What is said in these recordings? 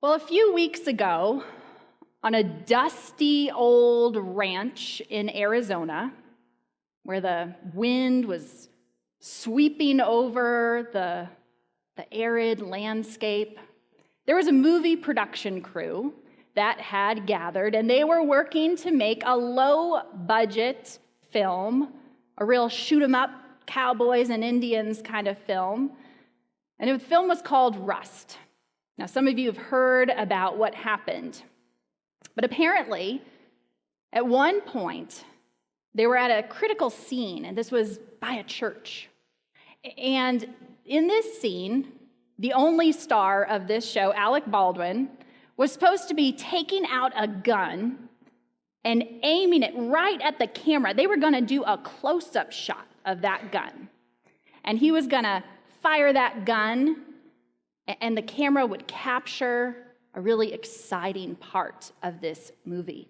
Well, a few weeks ago, on a dusty old ranch in Arizona, where the wind was sweeping over the arid landscape, there was a movie production crew that had gathered, and they were working to make a low-budget film, a real shoot-'em-up cowboys and Indians kind of film. And the film was called Rust. Now, some of you have heard about what happened. But apparently, at one point, they were at a critical scene, and this was by a church. And in this scene, the only star of this show, Alec Baldwin, was supposed to be taking out a gun and aiming it right at the camera. They were going to do a close-up shot of that gun. And he was going to fire that gun, and the camera would capture a really exciting part of this movie.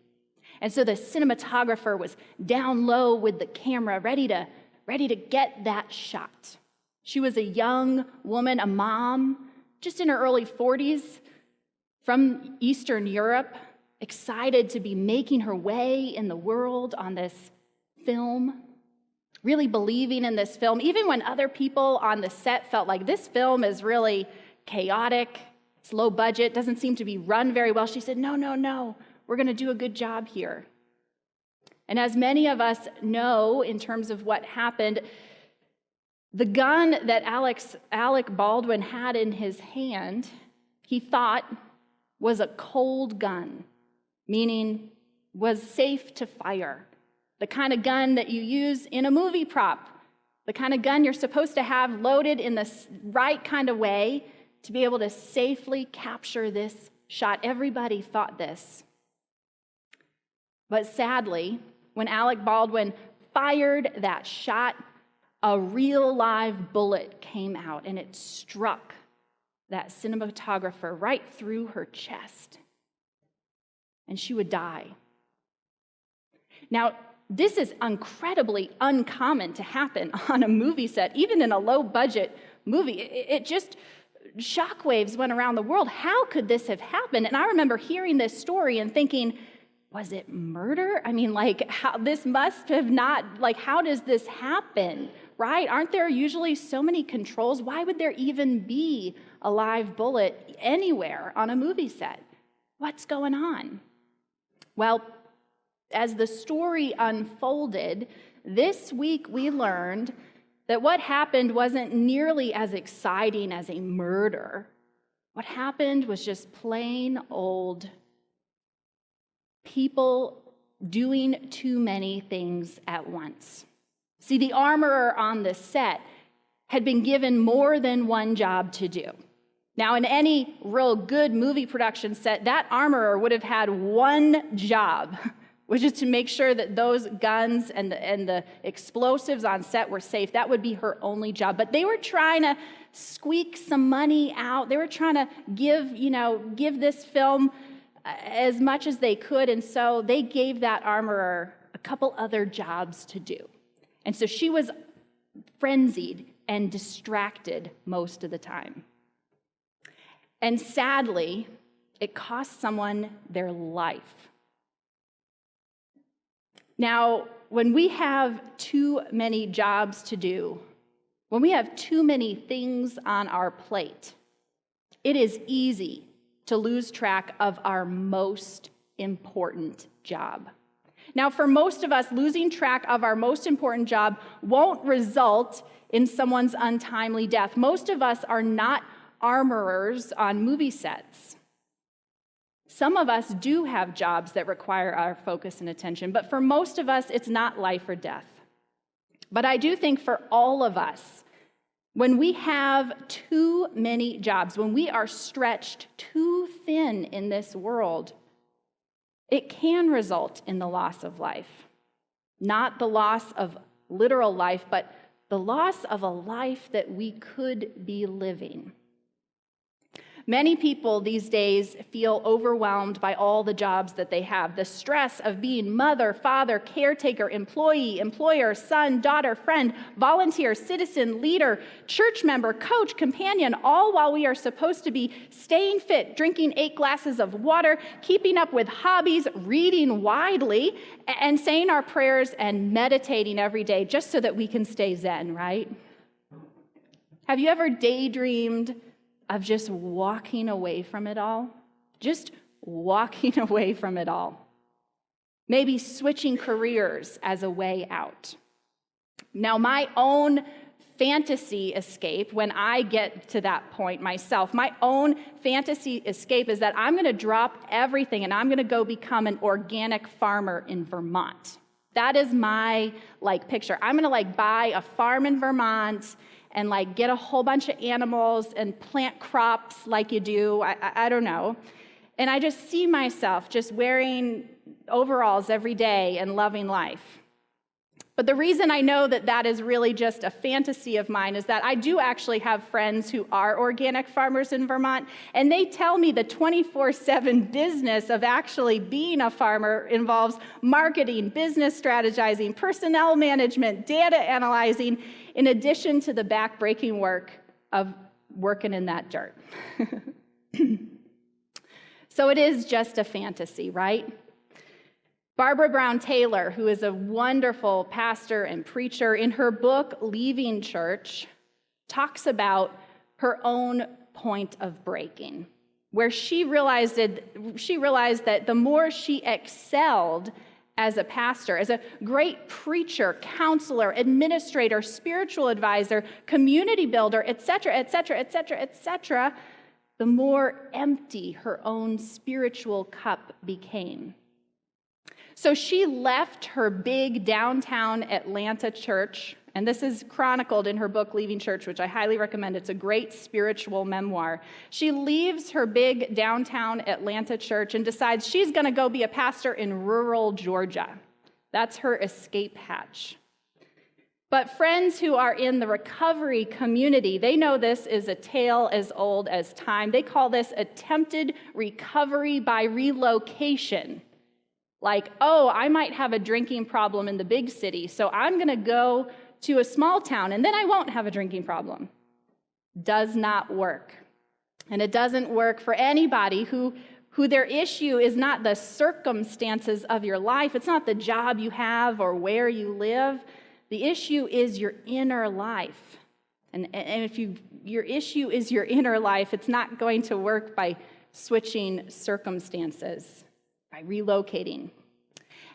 And so the cinematographer was down low with the camera, ready to get that shot. She was a young woman, a mom, just in her early 40s, from Eastern Europe, excited to be making her way in the world on this film, really believing in this film, even when other people on the set felt like this film is really chaotic, it's low budget, doesn't seem to be run very well. She said, no, we're going to do a good job here. And as many of us know in terms of what happened, the gun that Alec Baldwin had in his hand, he thought was a cold gun, meaning was safe to fire. The kind of gun that you use in a movie prop, the kind of gun you're supposed to have loaded in the right kind of way to be able to safely capture this shot. Everybody thought this. But sadly, when Alec Baldwin fired that shot, a real live bullet came out and it struck that cinematographer right through her chest. And she would die. Now, this is incredibly uncommon to happen on a movie set, even in a low-budget movie. It just, shockwaves went around the world. How could this have happened? And I remember hearing this story and thinking, was it murder? I mean, how this must have not, how does this happen, right? Aren't there usually so many controls? Why would there even be a live bullet anywhere on a movie set? What's going on? Well, as the story unfolded, this week we learned that what happened wasn't nearly as exciting as a murder. What happened was just plain old people doing too many things at once. See, the armorer on the set had been given more than one job to do. Now, in any real good movie production set, that armorer would have had one job, which is to make sure that those guns and the explosives on set were safe. That would be her only job. But they were trying to squeak some money out. They were trying to give this film as much as they could, and so they gave that armorer a couple other jobs to do. And so she was frenzied and distracted most of the time. And sadly, it cost someone their life. Now, when we have too many jobs to do, when we have too many things on our plate, it is easy to lose track of our most important job. Now, for most of us, losing track of our most important job won't result in someone's untimely death. Most of us are not armorers on movie sets. Some of us do have jobs that require our focus and attention, but for most of us, it's not life or death. But I do think for all of us, when we have too many jobs, when we are stretched too thin in this world, it can result in the loss of life. Not the loss of literal life, but the loss of a life that we could be living. Many people these days feel overwhelmed by all the jobs that they have. The stress of being mother, father, caretaker, employee, employer, son, daughter, friend, volunteer, citizen, leader, church member, coach, companion, all while we are supposed to be staying fit, drinking 8 glasses of water, keeping up with hobbies, reading widely, and saying our prayers and meditating every day just so that we can stay zen, right? Have you ever daydreamed of just walking away from it all? Just walking away from it all. Maybe switching careers as a way out. Now, my own fantasy escape, when I get to that point myself, my own fantasy escape is that I'm going to drop everything and I'm going to go become an organic farmer in Vermont. That is my picture. I'm going to buy a farm in Vermont and get a whole bunch of animals and plant crops like you do. I don't know. And I just see myself just wearing overalls every day and loving life. But the reason I know that that is really just a fantasy of mine is that I do actually have friends who are organic farmers in Vermont, and they tell me the 24/7 business of actually being a farmer involves marketing, business strategizing, personnel management, data analyzing, in addition to the back-breaking work of working in that dirt. So it is just a fantasy, right? Barbara Brown Taylor, who is a wonderful pastor and preacher, in her book, Leaving Church, talks about her own point of breaking, where she realized that the more she excelled as a pastor, as a great preacher, counselor, administrator, spiritual advisor, community builder, etc., etc., etc., etc., the more empty her own spiritual cup became. So she left her big downtown Atlanta church, and this is chronicled in her book, Leaving Church, which I highly recommend. It's a great spiritual memoir. She leaves her big downtown Atlanta church and decides she's going to go be a pastor in rural Georgia. That's her escape hatch. But friends who are in the recovery community, they know this is a tale as old as time. They call this attempted recovery by relocation. I might have a drinking problem in the big city, so I'm going to go to a small town, and then I won't have a drinking problem. Does not work. And it doesn't work for anybody who their issue is not the circumstances of your life. It's not the job you have or where you live. The issue is your inner life. And if your issue is your inner life, it's not going to work by switching circumstances, by relocating.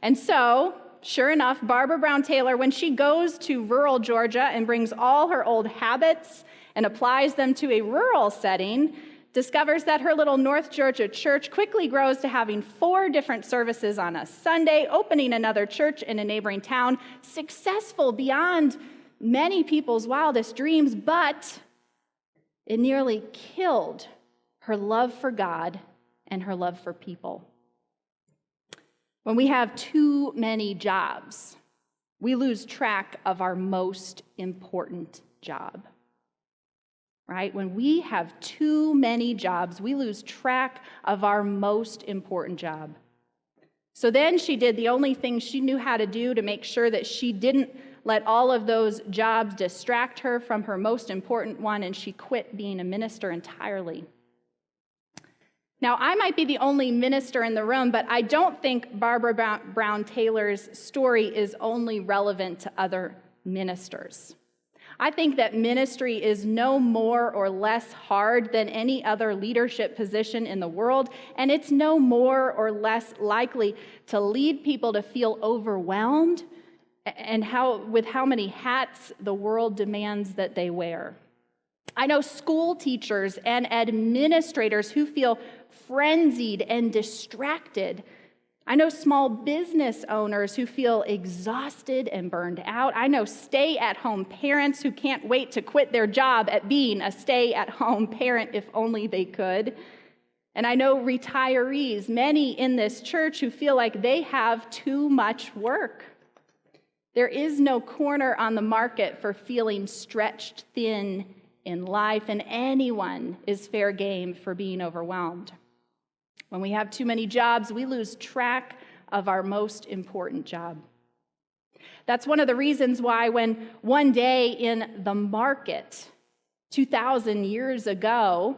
And so, sure enough, Barbara Brown Taylor, when she goes to rural Georgia and brings all her old habits and applies them to a rural setting, discovers that her little North Georgia church quickly grows to having 4 different services on a Sunday, opening another church in a neighboring town, successful beyond many people's wildest dreams, but it nearly killed her love for God and her love for people. When we have too many jobs, we lose track of our most important job, right? When we have too many jobs, we lose track of our most important job. So then she did the only thing she knew how to do to make sure that she didn't let all of those jobs distract her from her most important one, and she quit being a minister entirely. Now, I might be the only minister in the room, but I don't think Barbara Brown Taylor's story is only relevant to other ministers. I think that ministry is no more or less hard than any other leadership position in the world, and it's no more or less likely to lead people to feel overwhelmed and with how many hats the world demands that they wear. I know school teachers and administrators who feel frenzied and distracted. I know small business owners who feel exhausted and burned out. I know stay-at-home parents who can't wait to quit their job at being a stay-at-home parent if only they could. And I know retirees, many in this church, who feel like they have too much work. There is no corner on the market for feeling stretched thin in life, and anyone is fair game for being overwhelmed. When we have too many jobs, we lose track of our most important job. That's one of the reasons why when one day in the market 2,000 years ago,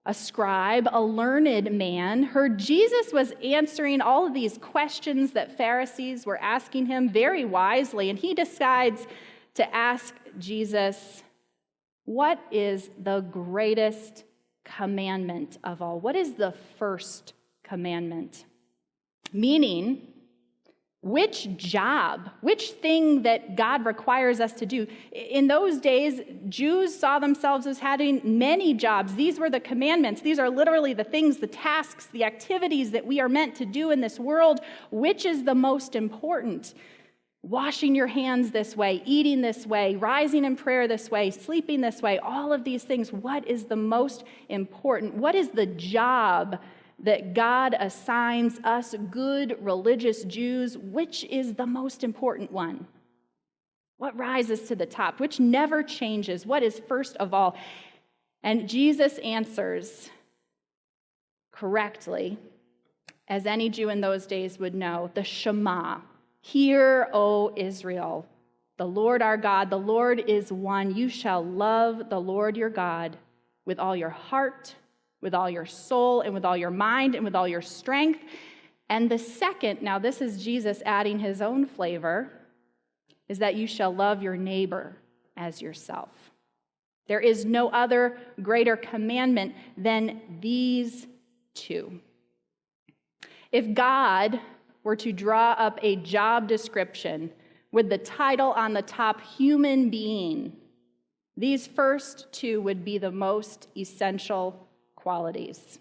a scribe, a learned man, heard Jesus was answering all of these questions that Pharisees were asking him very wisely, and he decides to ask Jesus, what is the greatest commandment of all? What is the first commandment? Meaning, which job, which thing that God requires us to do? In those days, Jews saw themselves as having many jobs. These were the commandments. These are literally the things, the tasks, the activities that we are meant to do in this world. Which is the most important? Washing your hands this way, eating this way, rising in prayer this way, sleeping this way, all of these things. What is the most important? What is the job that God assigns us good religious Jews? Which is the most important one? What rises to the top? Which never changes? What is first of all? And Jesus answers correctly, as any Jew in those days would know, the Shema. Hear, O Israel, the Lord our God, the Lord is one. You shall love the Lord your God with all your heart, with all your soul, and with all your mind, and with all your strength. And the second, now this is Jesus adding his own flavor, is that you shall love your neighbor as yourself. There is no other greater commandment than these two. If God were to draw up a job description with the title on the top, human being, these first two would be the most essential qualities.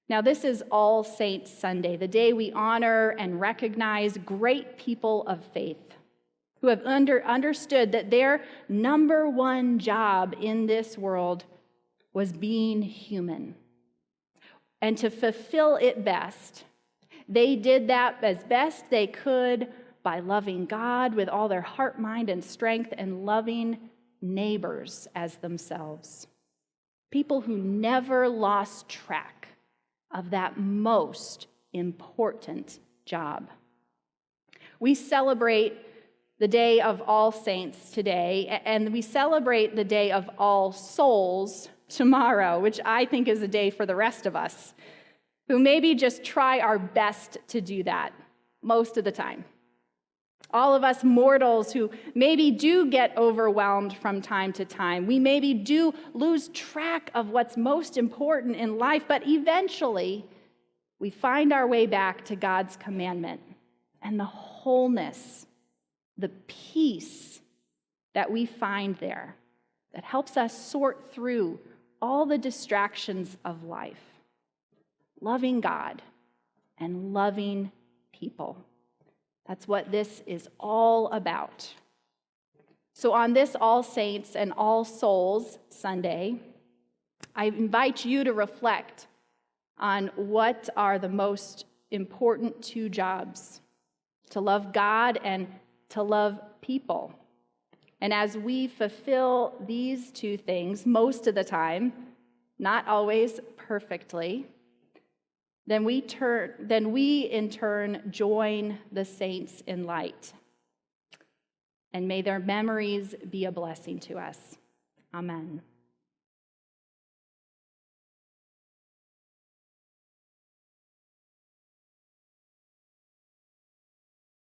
Now, this is All Saints Sunday, the day we honor and recognize great people of faith who have understood that their number one job in this world was being human. And to fulfill it best, they did that as best they could by loving God with all their heart, mind, and strength, and loving neighbors as themselves. People who never lost track of that most important job. We celebrate the Day of All Saints today, and we celebrate the Day of All Souls tomorrow, which I think is a day for the rest of us, who maybe just try our best to do that most of the time. All of us mortals who maybe do get overwhelmed from time to time. We maybe do lose track of what's most important in life, but eventually we find our way back to God's commandment and the wholeness, the peace that we find there that helps us sort through all the distractions of life. Loving God and loving people. That's what this is all about. So on this All Saints and All Souls Sunday, I invite you to reflect on what are the most important two jobs: to love God and to love people. And as we fulfill these two things most of the time, not always perfectly, then we in turn join the saints in light. And may their memories be a blessing to us. Amen.